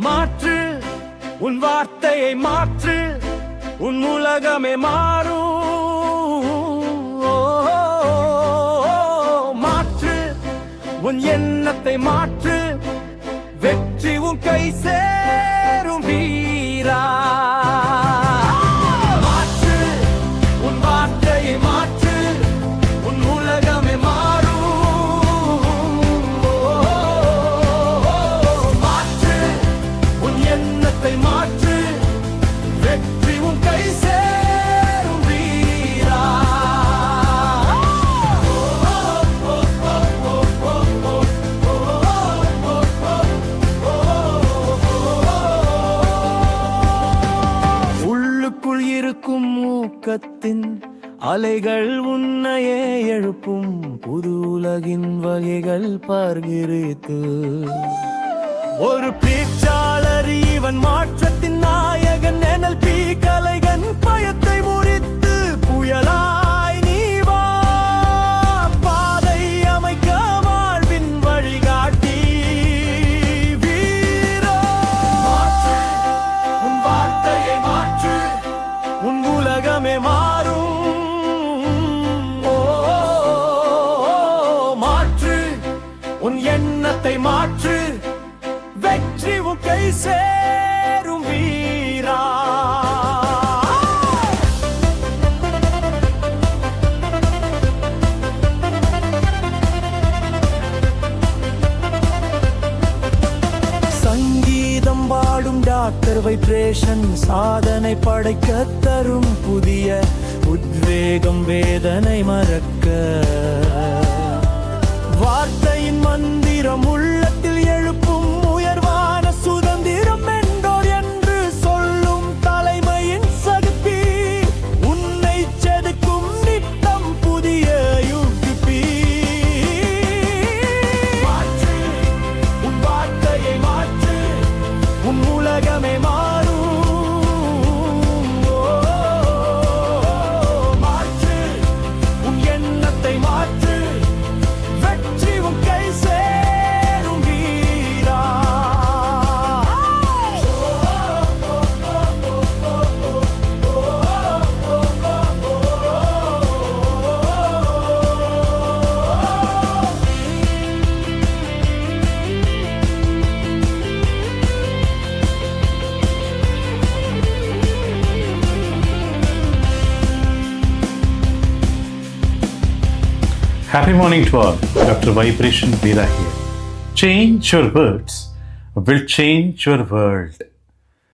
மாற்று உன் வார்த்தையை மாற்று, உன் உலகமே மாறும். மாற்று உன் எண்ணத்தை மாற்று, வெற்றி உன் கை சேரும் வீரா. மாற்று உன் வார்த்தையை மாற்று, உன் உலகமே மாறும். மாற்று உன் எண்ணத்தை மாற்று, வெற்றி உன் கை சேரும் வீரா. உள்ளுக்குள் இருக்கும் ஊக்கத்தின் அலைகள் உன்னையே எழுப்பும், புது உலகின் வகைகள் பார்கிறது. ஒரு பேச்சாளர் இவன் மாற்றத்தின் நாயகன், NLP கலைகன் பயத்தை முறித்து புயலாய் நீ வா. பாதை அமைக்க வாழ்வின் வழிகாட்டி வீரா. மாற்று உன் வார்த்தையை மாற்று, உன் உலகமே மாறும். மாற்று உன் எண்ணத்தை மாற்று, வெற்றி உன் கை சேரும் வீரா. சங்கீதம் பாடும் டாக்டர் வைப்ரேஷன், சாதனை படைக்க தரும் புதிய உத்வேகம், வேதனை மறக்க. வார்த்தையின் மந்திரம் உள்ளத்தில் எழுப்பும், உயர்வான சுதந்திரம் என்றோர் என்று சொல்லும் தலைமையின் சகுப்பி. உன்னை செதுக்கும் நித்தம் புதிய யுக்தி. மாற்று உன் வார்த்தையை மாற்று, உன் உலகமே மாறும். மாற்று உன் எண்ணத்தை மாற்று, வெற்றி உன் கை சேரும் வீரா. Happy morning to all. Dr. Vibration Veera here. Change your words will change your world.